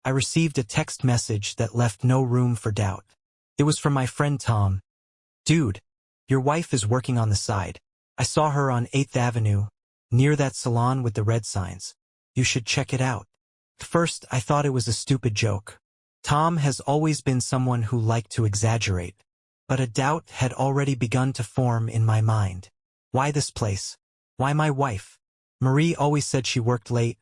I received a text message that left no room for doubt. It was from my friend Tom. "Dude, your wife is working on the side. I saw her on 8th Avenue, near that salon with the red signs. You should check it out." At first, I thought it was a stupid joke. Tom has always been someone who liked to exaggerate. But a doubt had already begun to form in my mind. Why this place? Why my wife? Marie always said she worked late,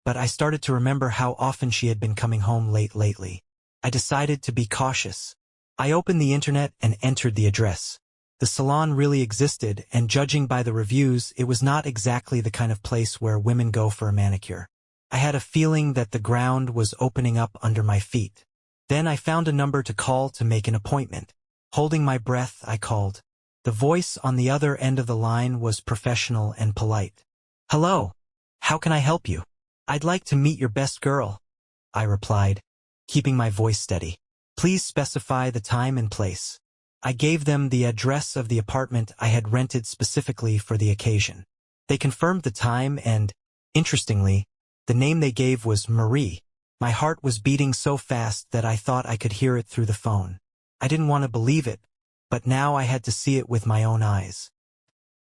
but I started to remember how often she had been coming home late lately. I decided to be cautious. I opened the internet and entered the address. The salon really existed, and judging by the reviews, it was not exactly the kind of place where women go for a manicure. I had a feeling that the ground was opening up under my feet. Then I found a number to call to make an appointment. Holding my breath, I called. The voice on the other end of the line was professional and polite. "Hello. How can I help you?" "I'd like to meet your best girl," I replied, keeping my voice steady. "Please specify the time and place." I gave them the address of the apartment I had rented specifically for the occasion. They confirmed the time and, interestingly, the name they gave was Marie. My heart was beating so fast that I thought I could hear it through the phone. I didn't want to believe it, but now I had to see it with my own eyes.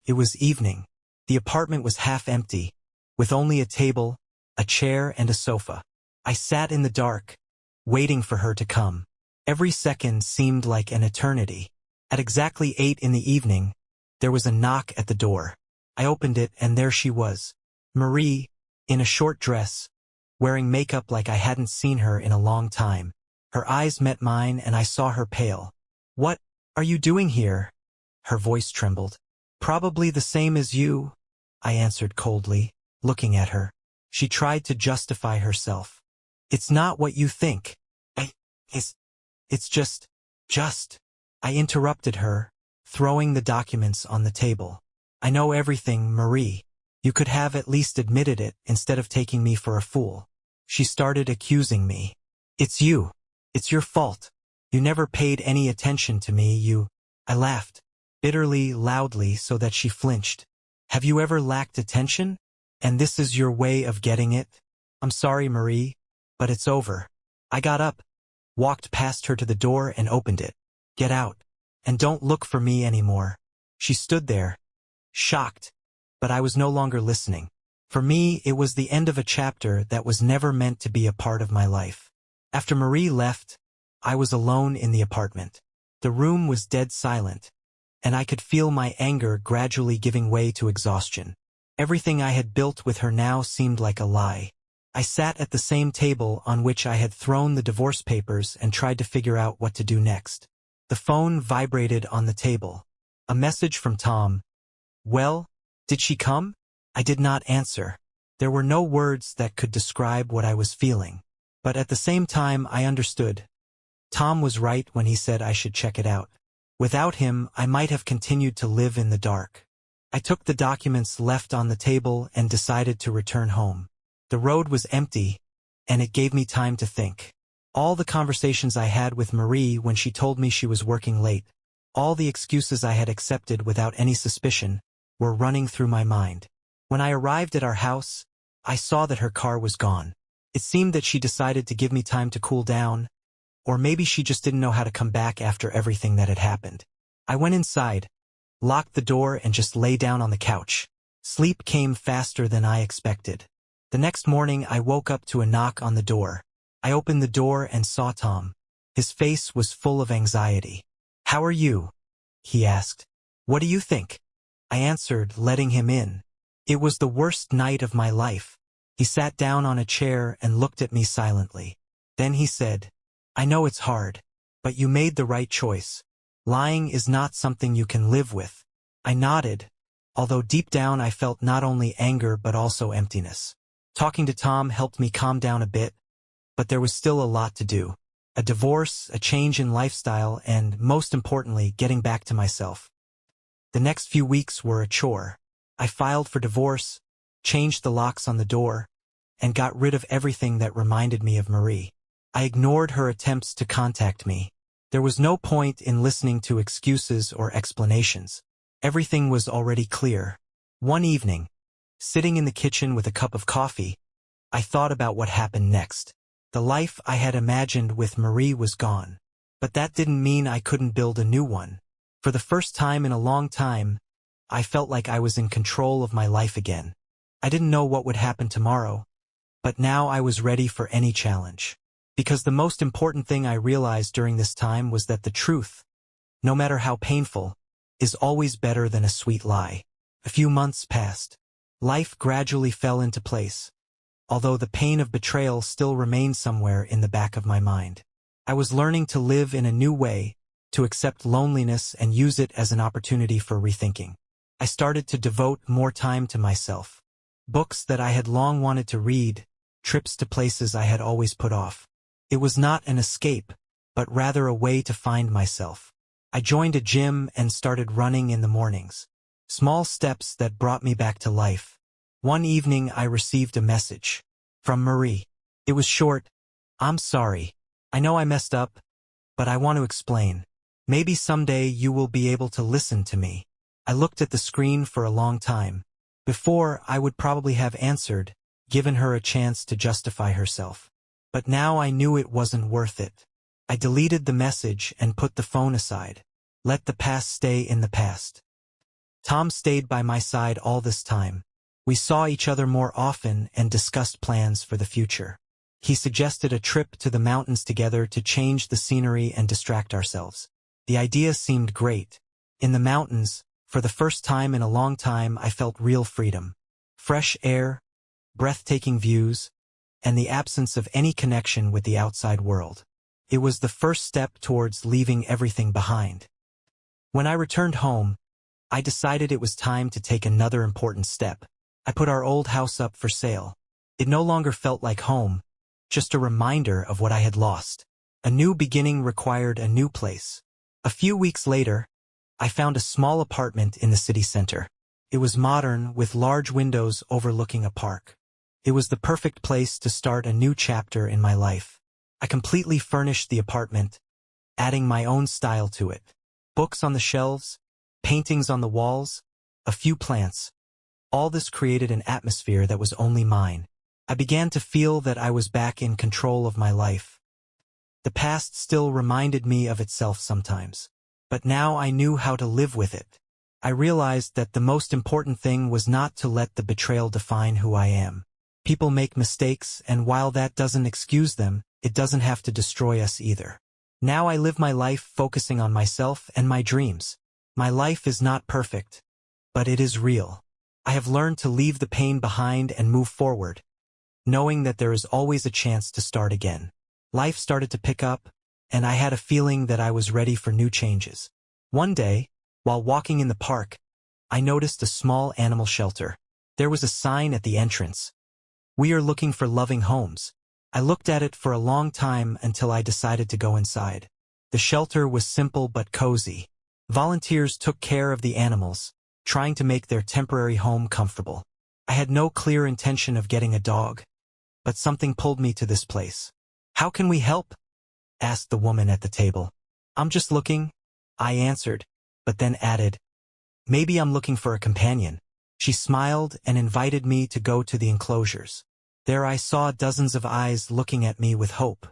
It was evening. The apartment was half empty, with only a table, a chair, and a sofa. I sat in the dark, waiting for her to come. Every second seemed like an eternity. At exactly 8 in the evening, there was a knock at the door. I opened it, and there she was. Marie, in a short dress, wearing makeup like I hadn't seen her in a long time. Her eyes met mine, and I saw her pale. "What are you doing here?" Her voice trembled. "Probably the same as you," I answered coldly, looking at her. She tried to justify herself. "It's not what you think. It's just. I interrupted her, throwing the documents on the table. "I know everything, Marie. You could have at least admitted it instead of taking me for a fool." She started accusing me. "It's you. It's your fault. You never paid any attention to me, I laughed, bitterly, loudly, so that she flinched. "Have you ever lacked attention? And this is your way of getting it? I'm sorry, Marie, but it's over." I got up, walked past her to the door, and opened it. "Get out, and don't look for me anymore." She stood there, shocked, but I was no longer listening. For me, it was the end of a chapter that was never meant to be a part of my life. After Marie left, I was alone in the apartment. The room was dead silent, and I could feel my anger gradually giving way to exhaustion. Everything I had built with her now seemed like a lie. I sat at the same table on which I had thrown the divorce papers and tried to figure out what to do next. The phone vibrated on the table. A message from Tom. "Well, did she come?" I did not answer. There were no words that could describe what I was feeling. But at the same time, I understood. Tom was right when he said I should check it out. Without him, I might have continued to live in the dark. I took the documents left on the table and decided to return home. The road was empty, and it gave me time to think. All the conversations I had with Marie when she told me she was working late, all the excuses I had accepted without any suspicion, were running through my mind. When I arrived at our house, I saw that her car was gone. It seemed that she decided to give me time to cool down, or maybe she just didn't know how to come back after everything that had happened. I went inside, locked the door, and just lay down on the couch. Sleep came faster than I expected. The next morning, I woke up to a knock on the door. I opened the door and saw Tom. His face was full of anxiety. "How are you?" he asked. "What do you think?" I answered, letting him in. It was the worst night of my life. He sat down on a chair and looked at me silently. Then he said, "I know it's hard, but you made the right choice. Lying is not something you can live with." I nodded, although deep down I felt not only anger but also emptiness. Talking to Tom helped me calm down a bit, but there was still a lot to do. A divorce, a change in lifestyle, and, most importantly, getting back to myself. The next few weeks were a chore. I filed for divorce, changed the locks on the door, and got rid of everything that reminded me of Marie. I ignored her attempts to contact me. There was no point in listening to excuses or explanations. Everything was already clear. One evening, sitting in the kitchen with a cup of coffee, I thought about what happened next. The life I had imagined with Marie was gone. But that didn't mean I couldn't build a new one. For the first time in a long time, I felt like I was in control of my life again. I didn't know what would happen tomorrow, but now I was ready for any challenge. Because the most important thing I realized during this time was that the truth, no matter how painful, is always better than a sweet lie. A few months passed. Life gradually fell into place, although the pain of betrayal still remained somewhere in the back of my mind. I was learning to live in a new way, to accept loneliness and use it as an opportunity for rethinking. I started to devote more time to myself. Books that I had long wanted to read, trips to places I had always put off. It was not an escape, but rather a way to find myself. I joined a gym and started running in the mornings. Small steps that brought me back to life. One evening I received a message from Marie. It was short. "I'm sorry. I know I messed up, but I want to explain. Maybe someday you will be able to listen to me." I looked at the screen for a long time. Before, I would probably have answered, given her a chance to justify herself. But now I knew it wasn't worth it. I deleted the message and put the phone aside. Let the past stay in the past. Tom stayed by my side all this time. We saw each other more often and discussed plans for the future. He suggested a trip to the mountains together to change the scenery and distract ourselves. The idea seemed great. In the mountains, for the first time in a long time, I felt real freedom. Fresh air, breathtaking views, and the absence of any connection with the outside world. It was the first step towards leaving everything behind. When I returned home, I decided it was time to take another important step. I put our old house up for sale. It no longer felt like home, just a reminder of what I had lost. A new beginning required a new place. A few weeks later, I found a small apartment in the city center. It was modern, with large windows overlooking a park. It was the perfect place to start a new chapter in my life. I completely furnished the apartment, adding my own style to it. Books on the shelves, paintings on the walls, a few plants. All this created an atmosphere that was only mine. I began to feel that I was back in control of my life. The past still reminded me of itself sometimes, but now I knew how to live with it. I realized that the most important thing was not to let the betrayal define who I am. People make mistakes, and while that doesn't excuse them, it doesn't have to destroy us either. Now I live my life focusing on myself and my dreams. My life is not perfect, but it is real. I have learned to leave the pain behind and move forward, knowing that there is always a chance to start again. Life started to pick up, and I had a feeling that I was ready for new changes. One day, while walking in the park, I noticed a small animal shelter. There was a sign at the entrance. "We are looking for loving homes." I looked at it for a long time until I decided to go inside. The shelter was simple but cozy. Volunteers took care of the animals, trying to make their temporary home comfortable. I had no clear intention of getting a dog, but something pulled me to this place. "How can we help?" asked the woman at the table. "I'm just looking," I answered, but then added, "Maybe I'm looking for a companion." She smiled and invited me to go to the enclosures. There I saw dozens of eyes looking at me with hope.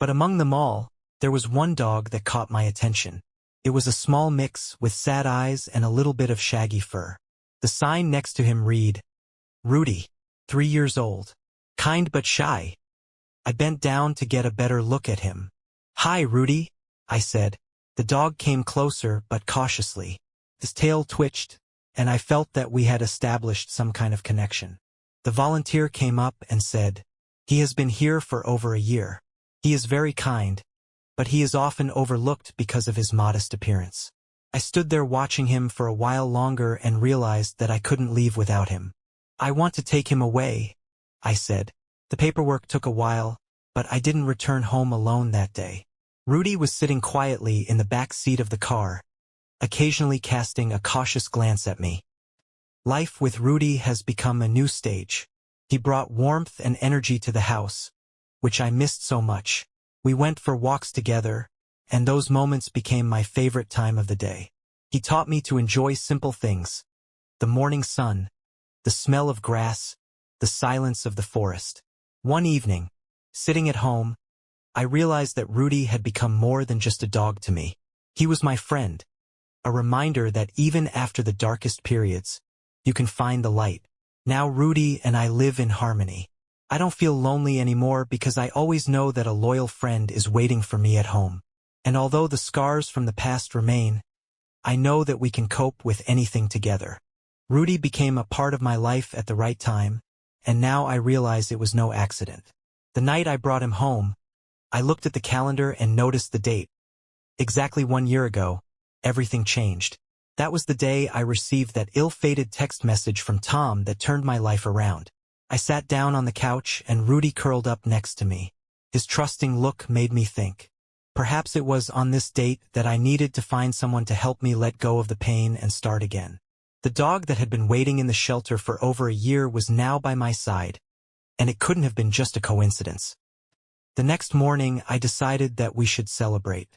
But among them all, there was one dog that caught my attention. It was a small mix with sad eyes and a little bit of shaggy fur. The sign next to him read, "Rudy, 3 years old. Kind but shy." I bent down to get a better look at him. "Hi, Rudy," I said. The dog came closer but cautiously. His tail twitched, and I felt that we had established some kind of connection. The volunteer came up and said, "He has been here for over a year. He is very kind, but he is often overlooked because of his modest appearance." I stood there watching him for a while longer and realized that I couldn't leave without him. "I want to take him away," I said. The paperwork took a while, but I didn't return home alone that day. Rudy was sitting quietly in the back seat of the car, occasionally casting a cautious glance at me. Life with Rudy has become a new stage. He brought warmth and energy to the house, which I missed so much. We went for walks together, and those moments became my favorite time of the day. He taught me to enjoy simple things: the morning sun, the smell of grass, the silence of the forest. One evening, Sitting at home, I realized that Rudy had become more than just a dog to me. He was my friend, a reminder that even after the darkest periods, you can find the light. Now Rudy and I live in harmony. I don't feel lonely anymore because I always know that a loyal friend is waiting for me at home. And although the scars from the past remain, I know that we can cope with anything together. Rudy became a part of my life at the right time, and now I realize it was no accident. The night I brought him home, I looked at the calendar and noticed the date. Exactly 1 year ago, everything changed. That was the day I received that ill-fated text message from Tom that turned my life around. I sat down on the couch and Rudy curled up next to me. His trusting look made me think. Perhaps it was on this date that I needed to find someone to help me let go of the pain and start again. The dog that had been waiting in the shelter for over a year was now by my side, and it couldn't have been just a coincidence. The next morning, I decided that we should celebrate.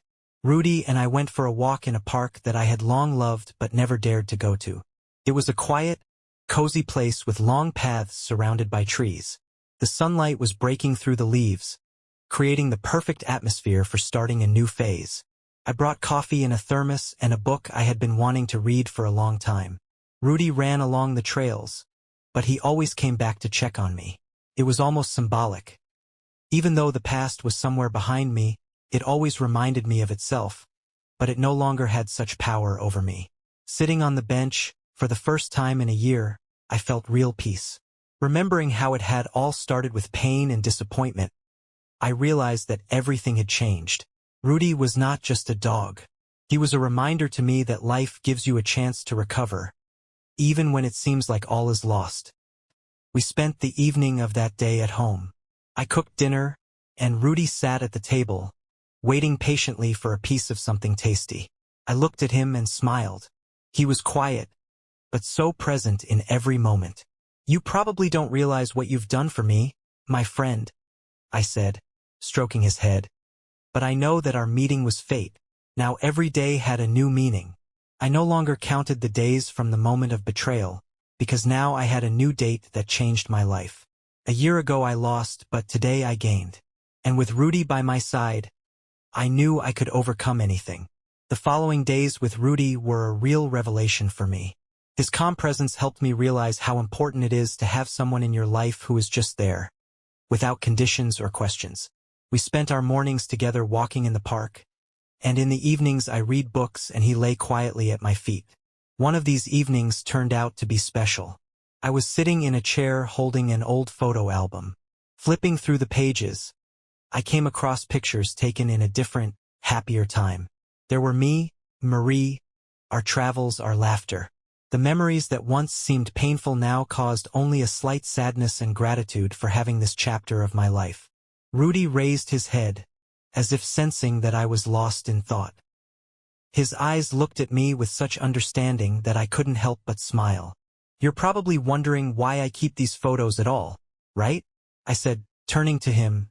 Rudy and I went for a walk in a park that I had long loved but never dared to go to. It was a quiet, cozy place with long paths surrounded by trees. The sunlight was breaking through the leaves, creating the perfect atmosphere for starting a new phase. I brought coffee in a thermos and a book I had been wanting to read for a long time. Rudy ran along the trails, but he always came back to check on me. It was almost symbolic. Even though the past was somewhere behind me, it always reminded me of itself, but it no longer had such power over me. Sitting on the bench, for the first time in a year, I felt real peace. Remembering how it had all started with pain and disappointment, I realized that everything had changed. Rudy was not just a dog. He was a reminder to me that life gives you a chance to recover, even when it seems like all is lost. We spent the evening of that day at home. I cooked dinner, and Rudy sat at the table, waiting patiently for a piece of something tasty. I looked at him and smiled. He was quiet, but so present in every moment. "You probably don't realize what you've done for me, my friend," I said, stroking his head. "But I know that our meeting was fate. Now every day had a new meaning. I no longer counted the days from the moment of betrayal, because now I had a new date that changed my life. A year ago I lost, but today I gained. And with Rudy by my side, I knew I could overcome anything." The following days with Rudy were a real revelation for me. His calm presence helped me realize how important it is to have someone in your life who is just there, without conditions or questions. We spent our mornings together walking in the park, and in the evenings I read books and he lay quietly at my feet. One of these evenings turned out to be special. I was sitting in a chair holding an old photo album. Flipping through the pages, I came across pictures taken in a different, happier time. There were me, Marie, our travels, our laughter. The memories that once seemed painful now caused only a slight sadness and gratitude for having this chapter of my life. Rudy raised his head, as if sensing that I was lost in thought. His eyes looked at me with such understanding that I couldn't help but smile. "You're probably wondering why I keep these photos at all, right?" I said, turning to him.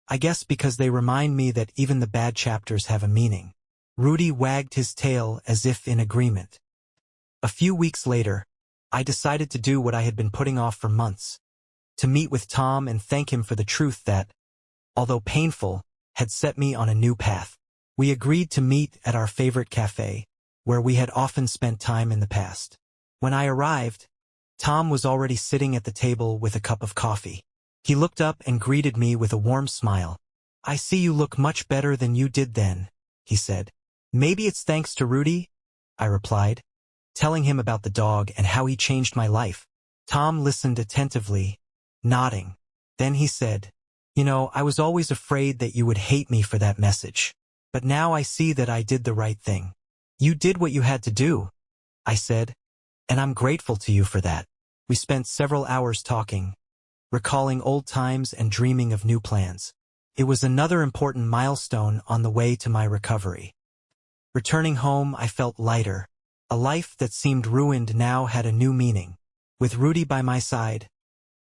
"I guess because they remind me that even the bad chapters have a meaning." Rudy wagged his tail as if in agreement. A few weeks later, I decided to do what I had been putting off for months, to meet with Tom and thank him for the truth that, although painful, had set me on a new path. We agreed to meet at our favorite cafe, where we had often spent time in the past. When I arrived, Tom was already sitting at the table with a cup of coffee. He looked up and greeted me with a warm smile. "I see you look much better than you did then," he said. "Maybe it's thanks to Rudy," I replied, telling him about the dog and how he changed my life. Tom listened attentively, nodding. Then he said, "You know, I was always afraid that you would hate me for that message. But now I see that I did the right thing." "You did what you had to do," I said, "and I'm grateful to you for that." We spent several hours talking, recalling old times and dreaming of new plans. It was another important milestone on the way to my recovery. Returning home, I felt lighter. A life that seemed ruined now had a new meaning. With Rudy by my side,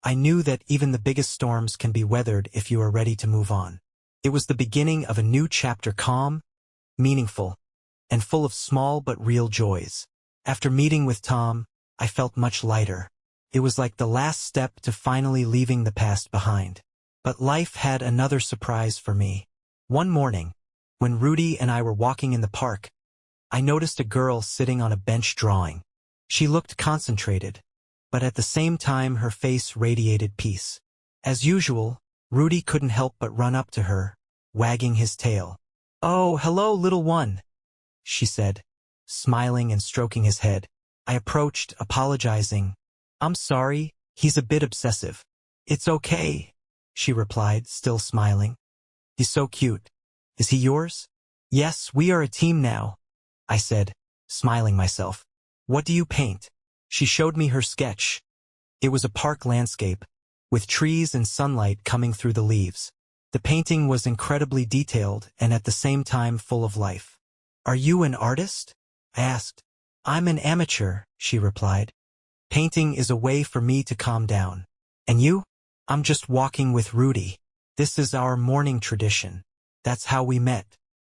I knew that even the biggest storms can be weathered if you are ready to move on. It was the beginning of a new chapter, calm, meaningful, and full of small but real joys. After meeting with Tom, I felt much lighter. It was like the last step to finally leaving the past behind. But life had another surprise for me. One morning, when Rudy and I were walking in the park, I noticed a girl sitting on a bench drawing. She looked concentrated, but at the same time her face radiated peace. As usual, Rudy couldn't help but run up to her, wagging his tail. "Oh, hello, little one," she said, smiling and stroking his head. I approached, apologizing. "I'm sorry, he's a bit obsessive." "It's okay," she replied, still smiling. "He's so cute. Is he yours?" "Yes, we are a team now," I said, smiling myself. "What do you paint?" She showed me her sketch. It was a park landscape, with trees and sunlight coming through the leaves. The painting was incredibly detailed and at the same time full of life. "Are you an artist?" I asked. "I'm an amateur," she replied. "Painting is a way for me to calm down." "And you?" "I'm just walking with Rudy. This is our morning tradition." That's how we met.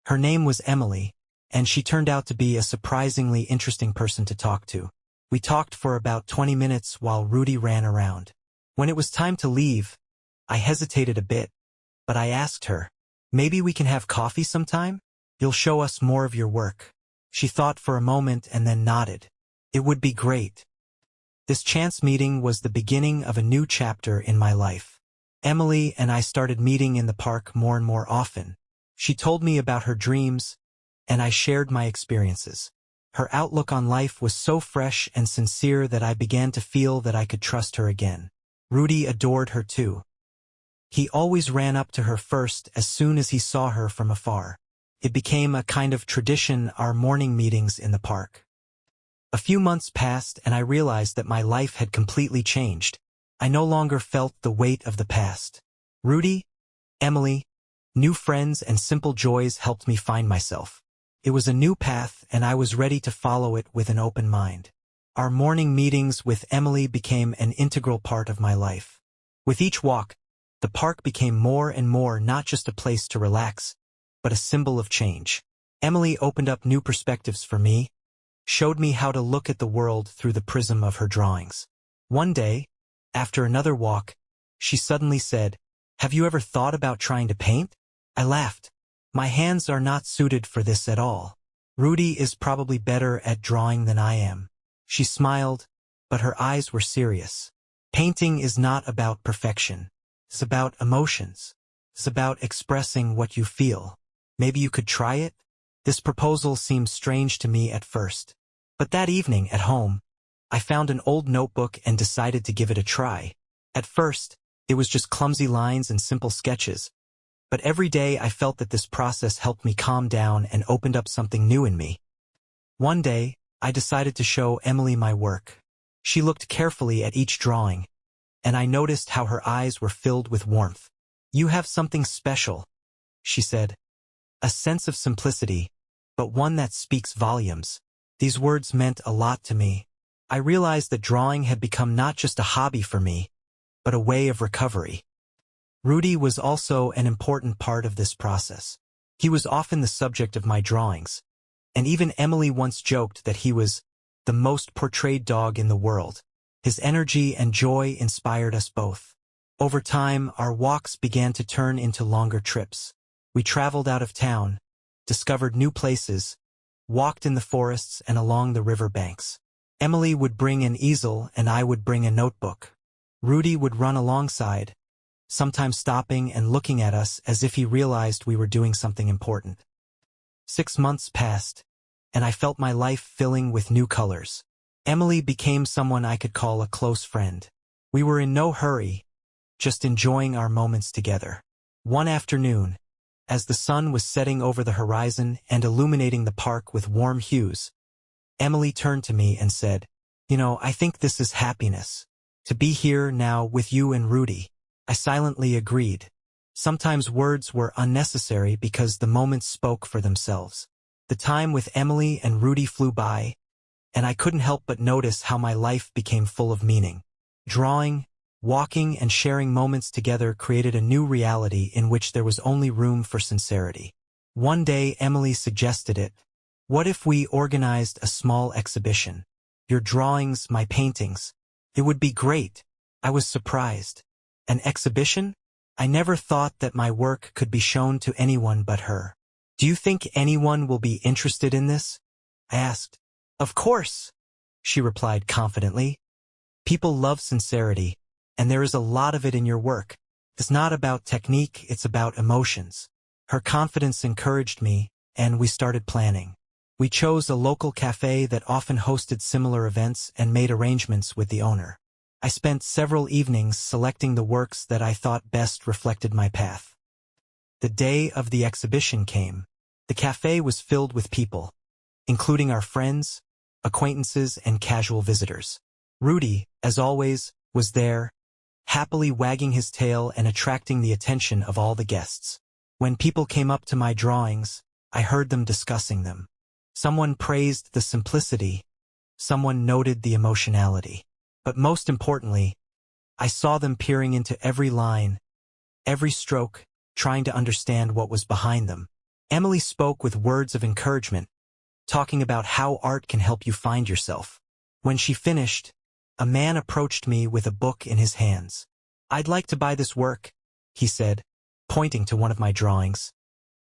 Her name was Emily, and she turned out to be a surprisingly interesting person to talk to. We talked for about 20 minutes while Rudy ran around. When it was time to leave, I hesitated a bit, but I asked her, "Maybe we can have coffee sometime? You'll show us more of your work." She thought for a moment and then nodded. "It would be great." This chance meeting was the beginning of a new chapter in my life. Emily and I started meeting in the park more and more often. She told me about her dreams, and I shared my experiences. Her outlook on life was so fresh and sincere that I began to feel that I could trust her again. Rudy adored her too. He always ran up to her first as soon as he saw her from afar. It became a kind of tradition, our morning meetings in the park. A few months passed and I realized that my life had completely changed. I no longer felt the weight of the past. Rudy, Emily, new friends and simple joys helped me find myself. It was a new path and I was ready to follow it with an open mind. Our morning meetings with Emily became an integral part of my life. With each walk, the park became more and more not just a place to relax, but a symbol of change. Emily opened up new perspectives for me, showed me how to look at the world through the prism of her drawings. One day, after another walk, she suddenly said, "Have you ever thought about trying to paint?" I laughed. "My hands are not suited for this at all. Rudy is probably better at drawing than I am." She smiled, but her eyes were serious. "Painting is not about perfection. It's about emotions. It's about expressing what you feel. Maybe you could try it?" This proposal seemed strange to me at first. But that evening at home, I found an old notebook and decided to give it a try. At first, it was just clumsy lines and simple sketches. But every day I felt that this process helped me calm down and opened up something new in me. One day, I decided to show Emily my work. She looked carefully at each drawing, and I noticed how her eyes were filled with warmth. "You have something special," she said. "A sense of simplicity, but one that speaks volumes." These words meant a lot to me. I realized that drawing had become not just a hobby for me, but a way of recovery. Rudy was also an important part of this process. He was often the subject of my drawings, and even Emily once joked that he was the most portrayed dog in the world. His energy and joy inspired us both. Over time, our walks began to turn into longer trips. We traveled out of town, discovered new places, walked in the forests and along the river banks. Emily would bring an easel and I would bring a notebook. Rudy would run alongside, sometimes stopping and looking at us as if he realized we were doing something important. 6 months passed, and I felt my life filling with new colors. Emily became someone I could call a close friend. We were in no hurry, just enjoying our moments together. One afternoon, as the sun was setting over the horizon and illuminating the park with warm hues, Emily turned to me and said, "You know, I think this is happiness. To be here now with you and Rudy." I silently agreed. Sometimes words were unnecessary because the moments spoke for themselves. The time with Emily and Rudy flew by, and I couldn't help but notice how my life became full of meaning. Drawing, walking, and sharing moments together created a new reality in which there was only room for sincerity. One day, Emily suggested it. "What if we organized a small exhibition? Your drawings, my paintings. It would be great." I was surprised. "An exhibition?" I never thought that my work could be shown to anyone but her. Do you think anyone will be interested in this? I asked. Of course, she replied confidently. People love sincerity, and there is a lot of it in your work. It's not about technique, it's about emotions. Her confidence encouraged me, and we started planning. We chose a local cafe that often hosted similar events and made arrangements with the owner. I spent several evenings selecting the works that I thought best reflected my path. The day of the exhibition came. The cafe was filled with people, including our friends, acquaintances, and casual visitors. Rudy, as always, was there, happily wagging his tail and attracting the attention of all the guests. When people came up to my drawings, I heard them discussing them. Someone praised the simplicity, someone noted the emotionality. But most importantly, I saw them peering into every line, every stroke, trying to understand what was behind them. Emily spoke with words of encouragement, talking about how art can help you find yourself. When she finished, a man approached me with a book in his hands. I'd like to buy this work, he said, pointing to one of my drawings.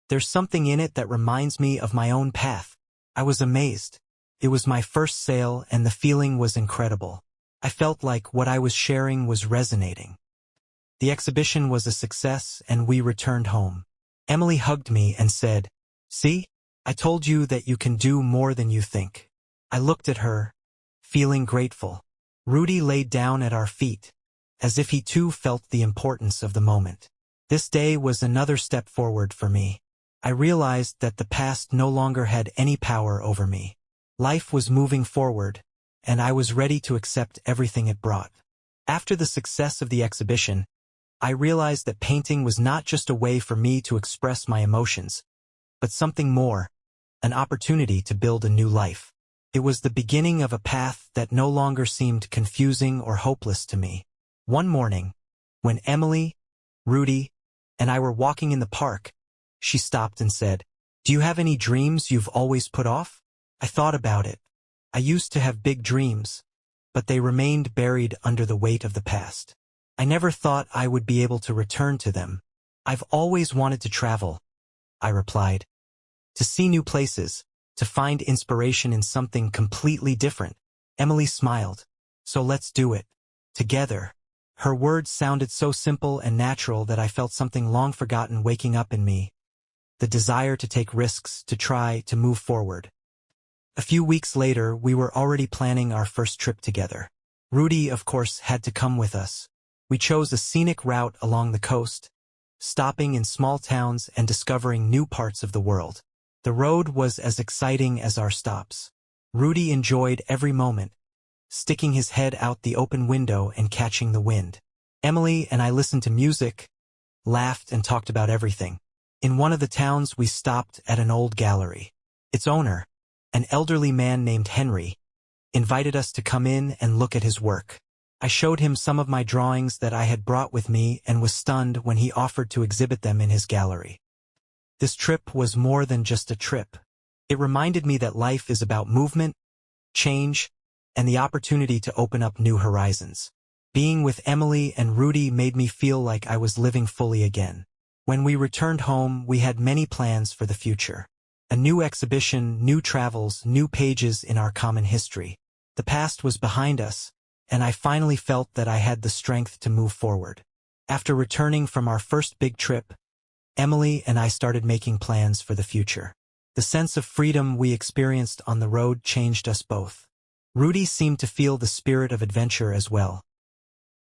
There's something in it that reminds me of my own path. I was amazed. It was my first sale and the feeling was incredible. I felt like what I was sharing was resonating. The exhibition was a success and we returned home. Emily hugged me and said, "See, I told you that you can do more than you think." I looked at her, feeling grateful. Rudy laid down at our feet, as if he too felt the importance of the moment. This day was another step forward for me. I realized that the past no longer had any power over me. Life was moving forward, and I was ready to accept everything it brought. After the success of the exhibition, I realized that painting was not just a way for me to express my emotions, but something more, an opportunity to build a new life. It was the beginning of a path that no longer seemed confusing or hopeless to me. One morning, when Emily, Rudy, and I were walking in the park, she stopped and said, "Do you have any dreams you've always put off?" I thought about it. I used to have big dreams, but they remained buried under the weight of the past. I never thought I would be able to return to them. "I've always wanted to travel," I replied. "To see new places, to find inspiration in something completely different." Emily smiled. "So let's do it. Together." Her words sounded so simple and natural that I felt something long forgotten waking up in me. The desire to take risks, to try, to move forward. A few weeks later, we were already planning our first trip together. Rudy, of course, had to come with us. We chose a scenic route along the coast, stopping in small towns and discovering new parts of the world. The road was as exciting as our stops. Rudy enjoyed every moment, sticking his head out the open window and catching the wind. Emily and I listened to music, laughed, and talked about everything. In one of the towns, we stopped at an old gallery. Its owner, an elderly man named Henry, invited us to come in and look at his work. I showed him some of my drawings that I had brought with me and was stunned when he offered to exhibit them in his gallery. This trip was more than just a trip. It reminded me that life is about movement, change, and the opportunity to open up new horizons. Being with Emily and Rudy made me feel like I was living fully again. When we returned home, we had many plans for the future. A new exhibition, new travels, new pages in our common history. The past was behind us, and I finally felt that I had the strength to move forward. After returning from our first big trip, Emily and I started making plans for the future. The sense of freedom we experienced on the road changed us both. Rudy seemed to feel the spirit of adventure as well.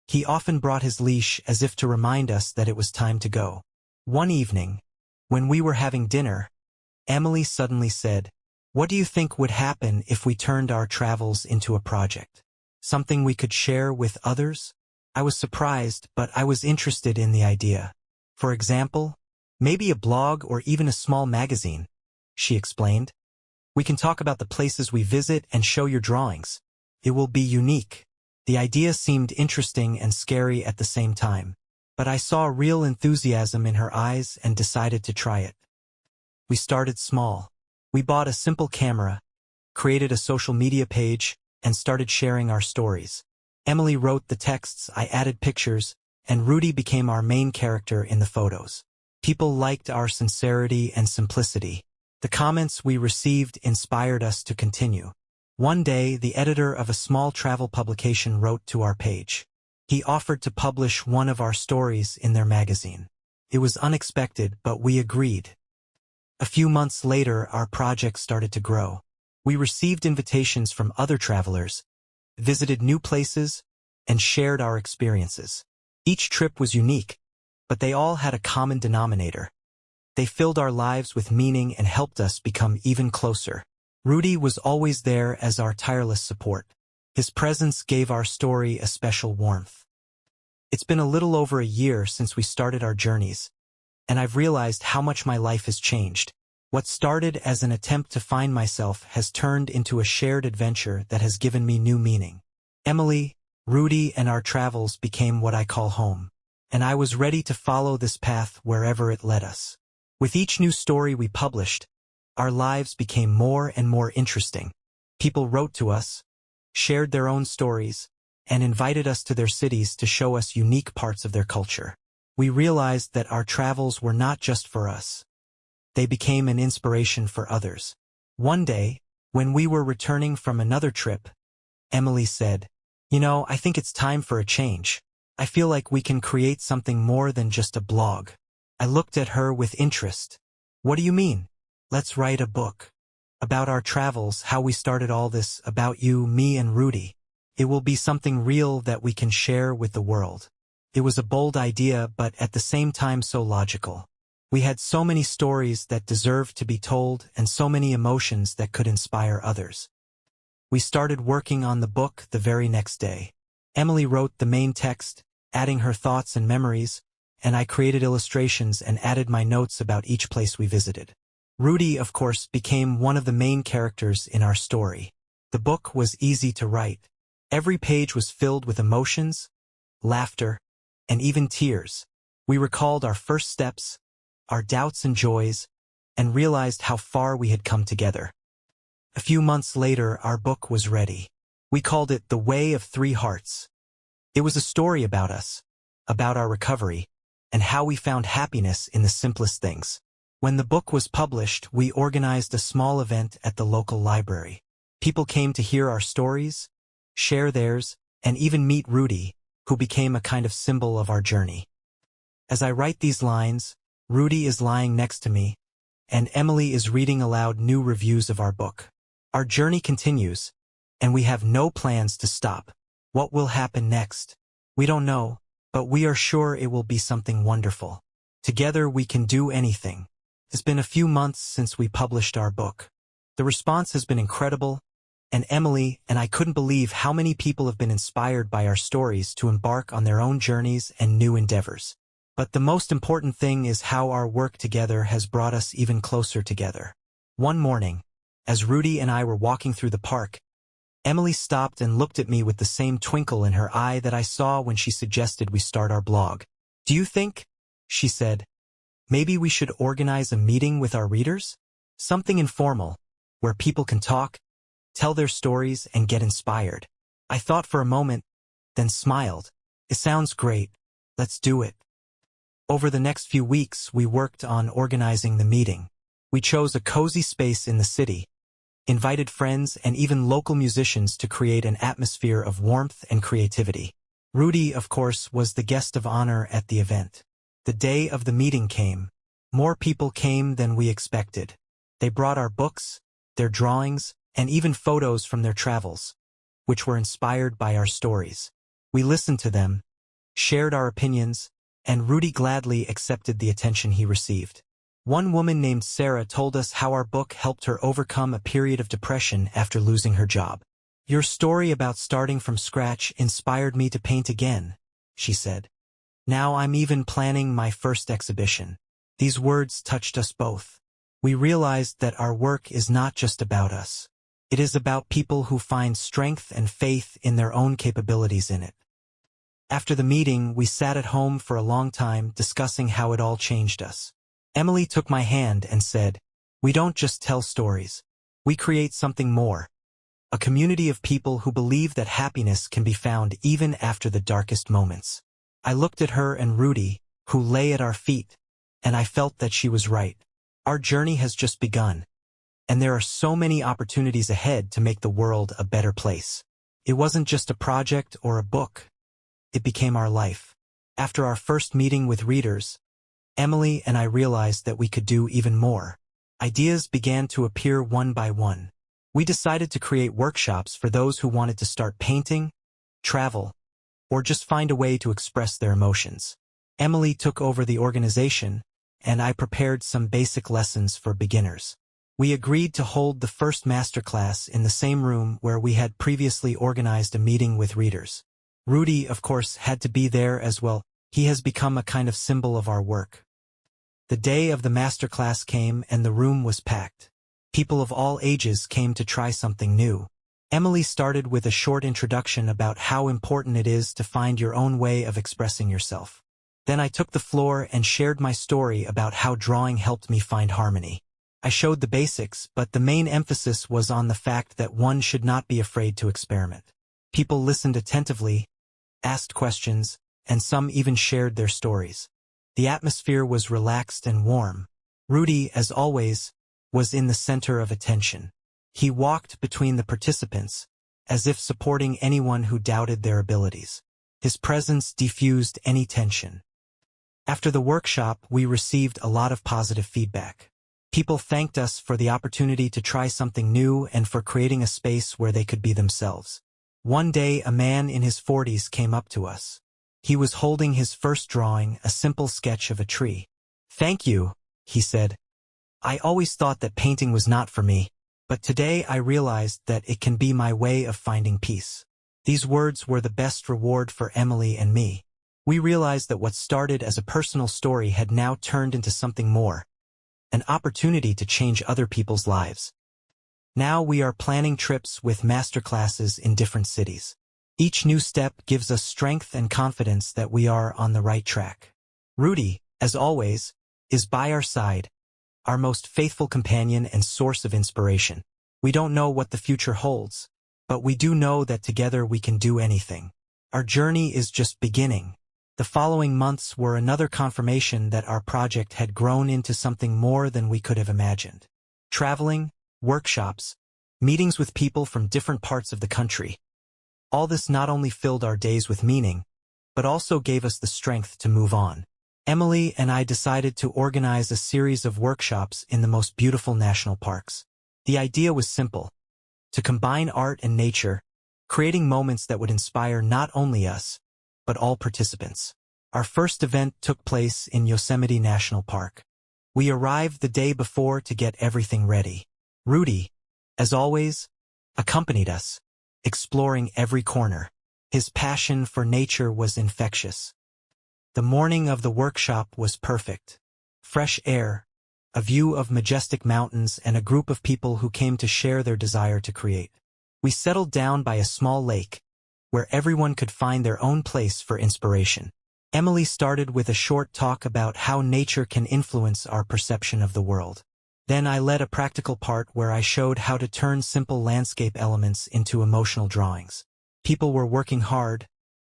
He often brought his leash as if to remind us that it was time to go. One evening, when we were having dinner, Emily suddenly said, "What do you think would happen if we turned our travels into a project? Something we could share with others?" I was surprised, but I was interested in the idea. "For example, maybe a blog or even a small magazine," she explained. "We can talk about the places we visit and show your drawings. It will be unique." The idea seemed interesting and scary at the same time, but I saw real enthusiasm in her eyes and decided to try it. We started small. We bought a simple camera, created a social media page, and started sharing our stories. Emily wrote the texts, I added pictures, and Rudy became our main character in the photos. People liked our sincerity and simplicity. The comments we received inspired us to continue. One day, the editor of a small travel publication wrote to our page. He offered to publish one of our stories in their magazine. It was unexpected, but we agreed. A few months later, our project started to grow. We received invitations from other travelers, visited new places, and shared our experiences. Each trip was unique, but they all had a common denominator. They filled our lives with meaning and helped us become even closer. Rudy was always there as our tireless support. His presence gave our story a special warmth. It's been a little over a year since we started our journeys, and I've realized how much my life has changed. What started as an attempt to find myself has turned into a shared adventure that has given me new meaning. Emily, Rudy, and our travels became what I call home, and I was ready to follow this path wherever it led us. With each new story we published, our lives became more and more interesting. People wrote to us, shared their own stories, and invited us to their cities to show us unique parts of their culture. We realized that our travels were not just for us. They became an inspiration for others. One day, when we were returning from another trip, Emily said, I think it's time for a change. I feel like we can create something more than just a blog." I looked at her with interest. "What do you mean?" "Let's write a book. About our travels, how we started all this, about you, me, and Rudy. It will be something real that we can share with the world." It was a bold idea, but at the same time so logical. We had so many stories that deserved to be told and so many emotions that could inspire others. We started working on the book the very next day. Emily wrote the main text, adding her thoughts and memories, and I created illustrations and added my notes about each place we visited. Rudy, of course, became one of the main characters in our story. The book was easy to write. Every page was filled with emotions, laughter, and even tears. We recalled our first steps, our doubts and joys, and realized how far we had come together. A few months later, our book was ready. We called it The Way of Three Hearts. It was a story about us, about our recovery, and how we found happiness in the simplest things. When the book was published, we organized a small event at the local library. People came to hear our stories, share theirs, and even meet Rudy, who became a kind of symbol of our journey. As I write these lines, Rudy is lying next to me, and Emily is reading aloud new reviews of our book. Our journey continues, and we have no plans to stop. What will happen next? We don't know, but we are sure it will be something wonderful. Together we can do anything. It's been a few months since we published our book. The response has been incredible, and Emily and I couldn't believe how many people have been inspired by our stories to embark on their own journeys and new endeavors. But the most important thing is how our work together has brought us even closer together. One morning, as Rudy and I were walking through the park, Emily stopped and looked at me with the same twinkle in her eye that I saw when she suggested we start our blog. "Do you think," she said, "maybe we should organize a meeting with our readers? Something informal, where people can talk, tell their stories, and get inspired." I thought for a moment, then smiled. "It sounds great. Let's do it." Over the next few weeks, we worked on organizing the meeting. We chose a cozy space in the city, invited friends and even local musicians to create an atmosphere of warmth and creativity. Rudy, of course, was the guest of honor at the event. The day of the meeting came. More people came than we expected. They brought our books, their drawings, and even photos from their travels, which were inspired by our stories. We listened to them, shared our opinions, and Rudy gladly accepted the attention he received. One woman named Sarah told us how our book helped her overcome a period of depression after losing her job. "Your story about starting from scratch inspired me to paint again," she said. "Now I'm even planning my first exhibition." These words touched us both. We realized that our work is not just about us. It is about people who find strength and faith in their own capabilities in it. After the meeting, we sat at home for a long time discussing how it all changed us. Emily took my hand and said, "We don't just tell stories. We create something more. A community of people who believe that happiness can be found even after the darkest moments." I looked at her and Rudy, who lay at our feet, and I felt that she was right. Our journey has just begun, and there are so many opportunities ahead to make the world a better place. It wasn't just a project or a book. It became our life. After our first meeting with readers, Emily and I realized that we could do even more. Ideas began to appear one by one. We decided to create workshops for those who wanted to start painting, travel, or just find a way to express their emotions. Emily took over the organization, and I prepared some basic lessons for beginners. We agreed to hold the first masterclass in the same room where we had previously organized a meeting with readers. Rudy, of course, had to be there as well. He has become a kind of symbol of our work. The day of the masterclass came and the room was packed. People of all ages came to try something new. Emily started with a short introduction about how important it is to find your own way of expressing yourself. Then I took the floor and shared my story about how drawing helped me find harmony. I showed the basics, but the main emphasis was on the fact that one should not be afraid to experiment. People listened attentively, asked questions, and some even shared their stories. The atmosphere was relaxed and warm. Rudy, as always, was in the center of attention. He walked between the participants, as if supporting anyone who doubted their abilities. His presence diffused any tension. After the workshop, we received a lot of positive feedback. People thanked us for the opportunity to try something new and for creating a space where they could be themselves. One day, a man in his 40s came up to us. He was holding his first drawing, a simple sketch of a tree. "Thank you," he said. "I always thought that painting was not for me, but today I realized that it can be my way of finding peace." These words were the best reward for Emily and me. We realized that what started as a personal story had now turned into something more, an opportunity to change other people's lives. Now we are planning trips with masterclasses in different cities. Each new step gives us strength and confidence that we are on the right track. Rudy, as always, is by our side, our most faithful companion and source of inspiration. We don't know what the future holds, but we do know that together we can do anything. Our journey is just beginning. The following months were another confirmation that our project had grown into something more than we could have imagined. Traveling, workshops, meetings with people from different parts of the country. All this not only filled our days with meaning, but also gave us the strength to move on. Emily and I decided to organize a series of workshops in the most beautiful national parks. The idea was simple: to combine art and nature, creating moments that would inspire not only us, but all participants. Our first event took place in Yosemite National Park. We arrived the day before to get everything ready. Rudy, as always, accompanied us, exploring every corner. His passion for nature was infectious. The morning of the workshop was perfect. Fresh air, a view of majestic mountains, and a group of people who came to share their desire to create. We settled down by a small lake, where everyone could find their own place for inspiration. Emily started with a short talk about how nature can influence our perception of the world. Then I led a practical part where I showed how to turn simple landscape elements into emotional drawings. People were working hard,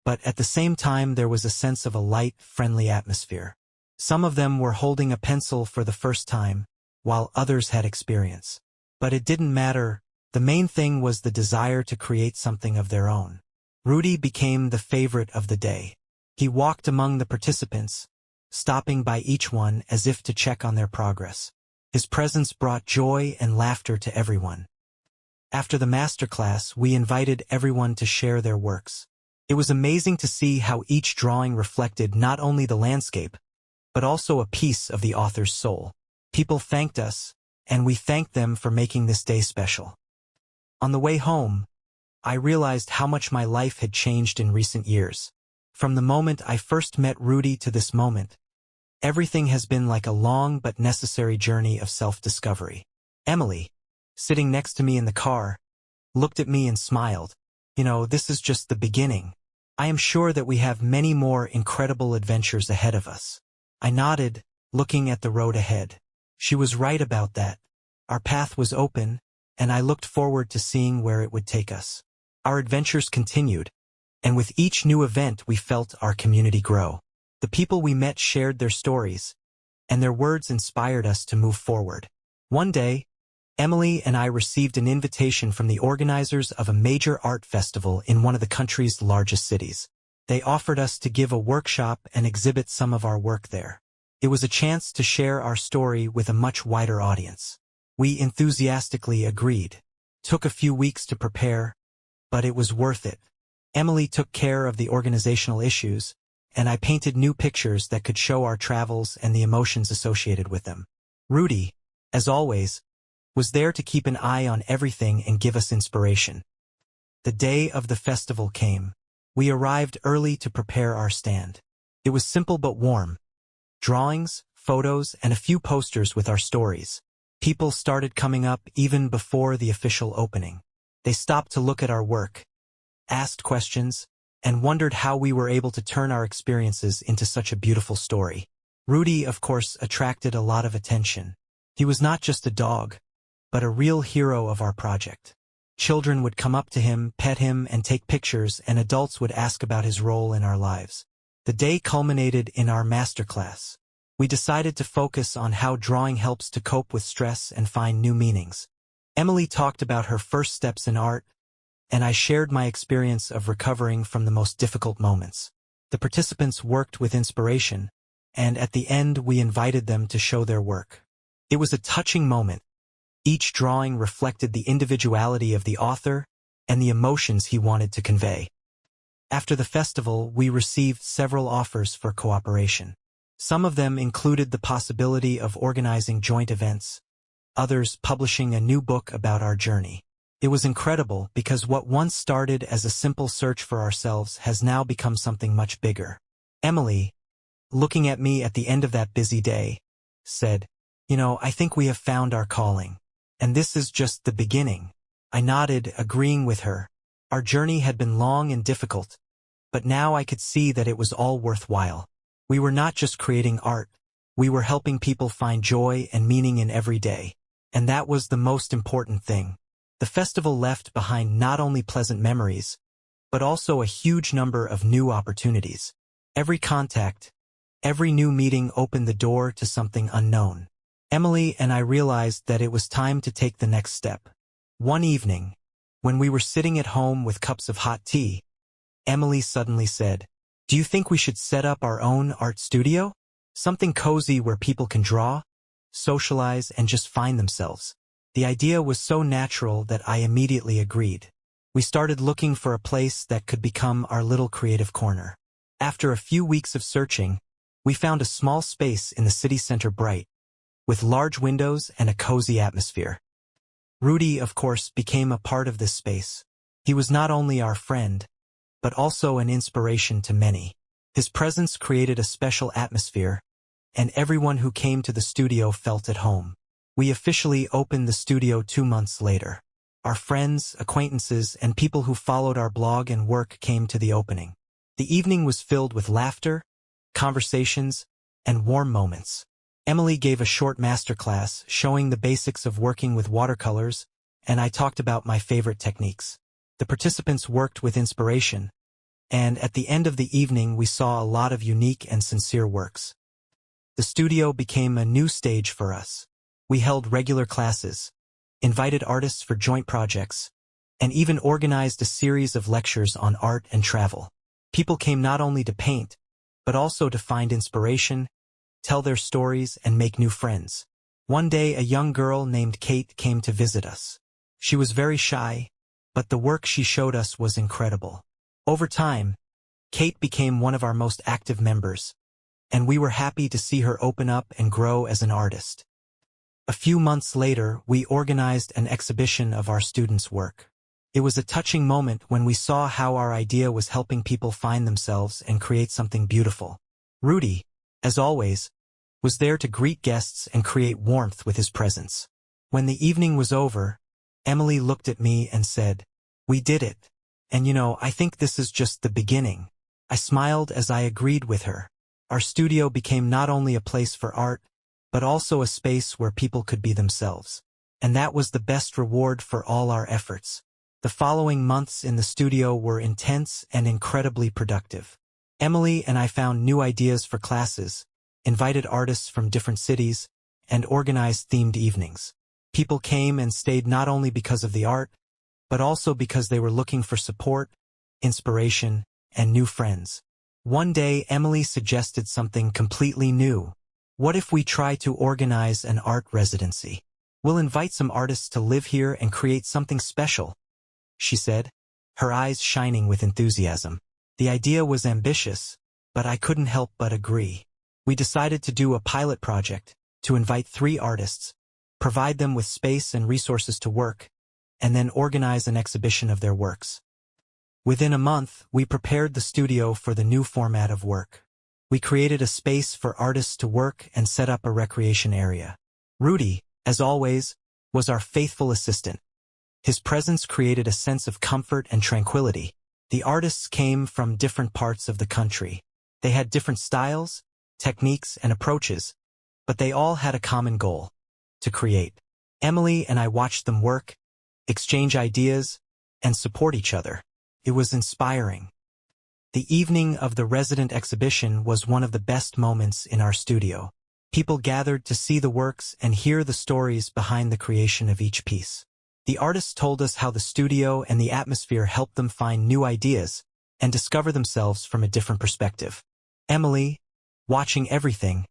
but at the same time there was a sense of a light, friendly atmosphere. Some of them were holding a pencil for the first time, while others had experience. But it didn't matter. The main thing was the desire to create something of their own. Rudy became the favorite of the day. He walked among the participants, stopping by each one as if to check on their progress. His presence brought joy and laughter to everyone. After the masterclass, we invited everyone to share their works. It was amazing to see how each drawing reflected not only the landscape, but also a piece of the author's soul. People thanked us, and we thanked them for making this day special. On the way home, I realized how much my life had changed in recent years. From the moment I first met Rudy to this moment, everything has been like a long but necessary journey of self-discovery. Emily, sitting next to me in the car, looked at me and smiled. "You know, this is just the beginning. I am sure that we have many more incredible adventures ahead of us." I nodded, looking at the road ahead. She was right about that. Our path was open, and I looked forward to seeing where it would take us. Our adventures continued, And with each new event we felt our community grow. The people we met shared their stories, and their words inspired us to move forward. One day, Emily and I received an invitation from the organizers of a major art festival in one of the country's largest cities. They offered us to give a workshop and exhibit some of our work there. It was a chance to share our story with a much wider audience. We enthusiastically agreed. Took a few weeks to prepare, but it was worth it. Emily took care of the organizational issues, and I painted new pictures that could show our travels and the emotions associated with them. Rudy, as always, was there to keep an eye on everything and give us inspiration. The day of the festival came. We arrived early to prepare our stand. It was simple but warm. Drawings, photos, and a few posters with our stories. People started coming up even before the official opening. They stopped to look at our work, asked questions, and wondered how we were able to turn our experiences into such a beautiful story. Rudy, of course, attracted a lot of attention. He was not just a dog, but a real hero of our project. Children would come up to him, pet him, and take pictures, and adults would ask about his role in our lives. The day culminated in our masterclass. We decided to focus on how drawing helps to cope with stress and find new meanings. Emily talked about her first steps in art, and I shared my experience of recovering from the most difficult moments. The participants worked with inspiration, and at the end we invited them to show their work. It was a touching moment. Each drawing reflected the individuality of the author and the emotions he wanted to convey. After the festival, we received several offers for cooperation. Some of them included the possibility of organizing joint events, others publishing a new book about our journey. It was incredible because what once started as a simple search for ourselves has now become something much bigger. Emily, looking at me at the end of that busy day, said, I think we have found our calling. And this is just the beginning. I nodded, agreeing with her. Our journey had been long and difficult, but now I could see that it was all worthwhile. We were not just creating art, we were helping people find joy and meaning in every day. And that was the most important thing. The festival left behind not only pleasant memories, but also a huge number of new opportunities. Every contact, every new meeting opened the door to something unknown. Emily and I realized that it was time to take the next step. One evening, when we were sitting at home with cups of hot tea, Emily suddenly said, "Do you think we should set up our own art studio? Something cozy where people can draw, socialize, and just find themselves." The idea was so natural that I immediately agreed. We started looking for a place that could become our little creative corner. After a few weeks of searching, we found a small space in the city center bright, with large windows and a cozy atmosphere. Rudy, of course, became a part of this space. He was not only our friend, but also an inspiration to many. His presence created a special atmosphere, and everyone who came to the studio felt at home. We officially opened the studio 2 months later. Our friends, acquaintances, and people who followed our blog and work came to the opening. The evening was filled with laughter, conversations, and warm moments. Emily gave a short masterclass showing the basics of working with watercolors, and I talked about my favorite techniques. The participants worked with inspiration, and at the end of the evening we saw a lot of unique and sincere works. The studio became a new stage for us. We held regular classes, invited artists for joint projects, and even organized a series of lectures on art and travel. People came not only to paint, but also to find inspiration, tell their stories, and make new friends. One day a young girl named Kate came to visit us. She was very shy, but the work she showed us was incredible. Over time, Kate became one of our most active members, and we were happy to see her open up and grow as an artist. A few months later, we organized an exhibition of our students' work. It was a touching moment when we saw how our idea was helping people find themselves and create something beautiful. Rudy, as always, was there to greet guests and create warmth with his presence. When the evening was over, Emily looked at me and said, "We did it. And I think this is just the beginning." I smiled as I agreed with her. Our studio became not only a place for art, but also a space where people could be themselves. And that was the best reward for all our efforts. The following months in the studio were intense and incredibly productive. Emily and I found new ideas for classes, invited artists from different cities, and organized themed evenings. People came and stayed not only because of the art, but also because they were looking for support, inspiration, and new friends. One day, Emily suggested something completely new. What if we try to organize an art residency? We'll invite some artists to live here and create something special, she said, her eyes shining with enthusiasm. The idea was ambitious, but I couldn't help but agree. We decided to do a pilot project, to invite 3 artists, provide them with space and resources to work, and then organize an exhibition of their works. Within a month, we prepared the studio for the new format of work. We created a space for artists to work and set up a recreation area. Rudy, as always, was our faithful assistant. His presence created a sense of comfort and tranquility. The artists came from different parts of the country. They had different styles, techniques, and approaches, but they all had a common goal: to create. Emily and I watched them work, exchange ideas, and support each other. It was inspiring. The evening of the resident exhibition was one of the best moments in our studio. People gathered to see the works and hear the stories behind the creation of each piece. The artists told us how the studio and the atmosphere helped them find new ideas and discover themselves from a different perspective. Emily, watching everything,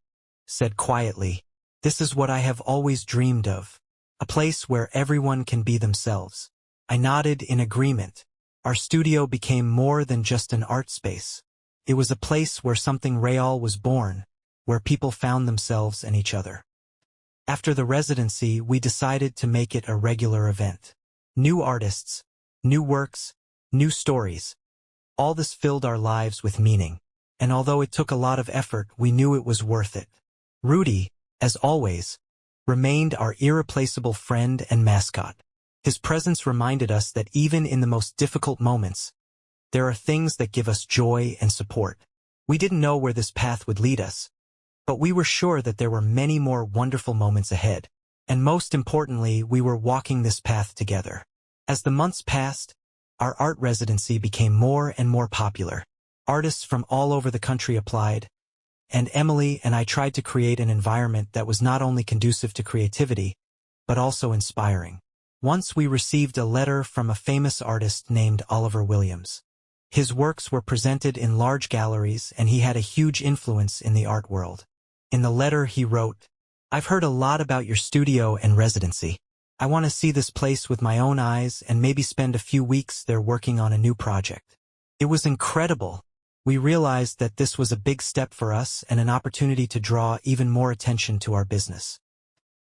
said quietly, "This is what I have always dreamed of. A place where everyone can be themselves." I nodded in agreement. Our studio became more than just an art space. It was a place where something real was born, where people found themselves and each other. After the residency, we decided to make it a regular event. New artists, new works, new stories. All this filled our lives with meaning, and although it took a lot of effort, we knew it was worth it. Rudy, as always, remained our irreplaceable friend and mascot. His presence reminded us that even in the most difficult moments, there are things that give us joy and support. We didn't know where this path would lead us, but we were sure that there were many more wonderful moments ahead. And most importantly, we were walking this path together. As the months passed, our art residency became more and more popular. Artists from all over the country applied, and Emily and I tried to create an environment that was not only conducive to creativity, but also inspiring. Once we received a letter from a famous artist named Oliver Williams. His works were presented in large galleries, and he had a huge influence in the art world. In the letter he wrote, "I've heard a lot about your studio and residency. I want to see this place with my own eyes and maybe spend a few weeks there working on a new project." It was incredible. We realized that this was a big step for us and an opportunity to draw even more attention to our business.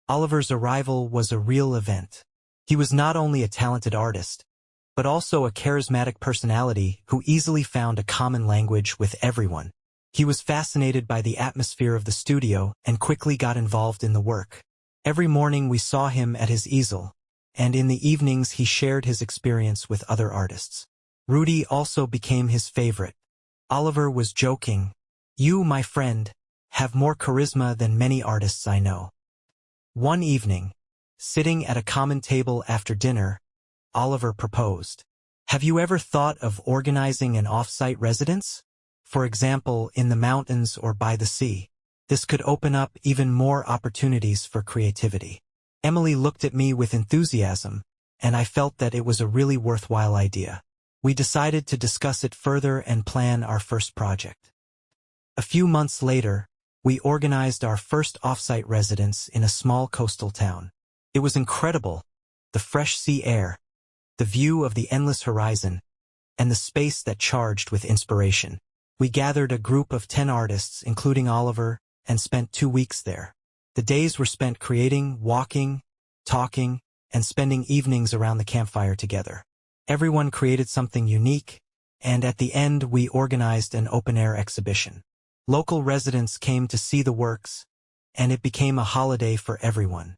Oliver's arrival was a real event. He was not only a talented artist, but also a charismatic personality who easily found a common language with everyone. He was fascinated by the atmosphere of the studio and quickly got involved in the work. Every morning we saw him at his easel, and in the evenings he shared his experience with other artists. Rudy also became his favorite. Oliver was joking, "You, my friend, have more charisma than many artists I know." One evening, sitting at a common table after dinner, Oliver proposed, "Have you ever thought of organizing an off-site residence? For example, in the mountains or by the sea. This could open up even more opportunities for creativity." Emily looked at me with enthusiasm, and I felt that it was a really worthwhile idea. We decided to discuss it further and plan our first project. A few months later, we organized our first off-site residence in a small coastal town. It was incredible: the fresh sea air, the view of the endless horizon, and the space that charged with inspiration. We gathered a group of 10 artists, including Oliver, and spent 2 weeks there. The days were spent creating, walking, talking, and spending evenings around the campfire together. Everyone created something unique, and at the end we organized an open-air exhibition. Local residents came to see the works, and it became a holiday for everyone.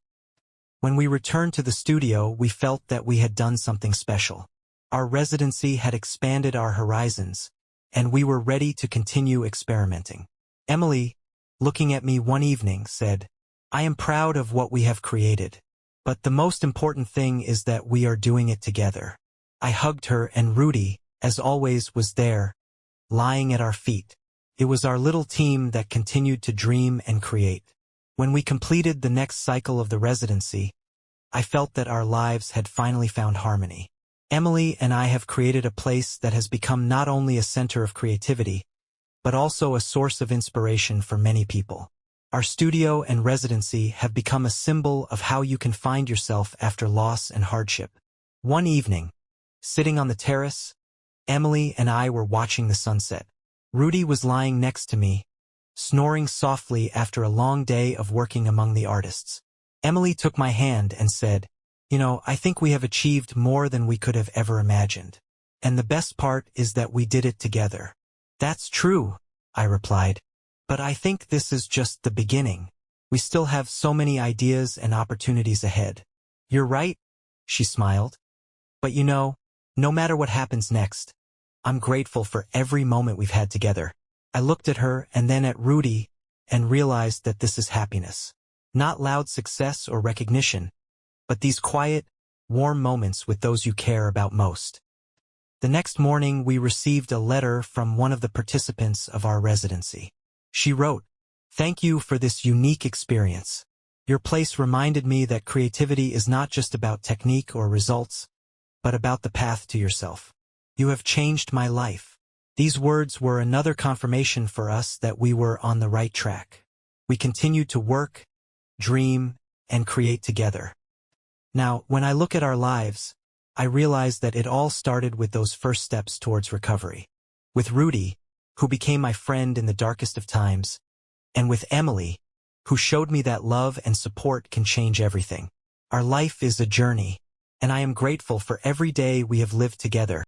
When we returned to the studio, we felt that we had done something special. Our residency had expanded our horizons, and we were ready to continue experimenting. Emily, looking at me one evening, said, "I am proud of what we have created, but the most important thing is that we are doing it together." I hugged her and Rudy, as always, was there, lying at our feet. It was our little team that continued to dream and create. When we completed the next cycle of the residency, I felt that our lives had finally found harmony. Emily and I have created a place that has become not only a center of creativity, but also a source of inspiration for many people. Our studio and residency have become a symbol of how you can find yourself after loss and hardship. One evening, sitting on the terrace, Emily and I were watching the sunset. Rudy was lying next to me, snoring softly after a long day of working among the artists. Emily took my hand and said, "You know, I think we have achieved more than we could have ever imagined. And the best part is that we did it together." "That's true," I replied. "But I think this is just the beginning. We still have so many ideas and opportunities ahead." "You're right," she smiled. "But you know, no matter what happens next, I'm grateful for every moment we've had together." I looked at her and then at Rudy and realized that this is happiness. Not loud success or recognition, but these quiet, warm moments with those you care about most. The next morning we received a letter from one of the participants of our residency. She wrote, "Thank you for this unique experience. Your place reminded me that creativity is not just about technique or results, but about the path to yourself. You have changed my life." These words were another confirmation for us that we were on the right track. We continued to work, dream, and create together. Now, when I look at our lives, I realize that it all started with those first steps towards recovery. With Rudy, who became my friend in the darkest of times, and with Emily, who showed me that love and support can change everything. Our life is a journey, and I am grateful for every day we have lived together.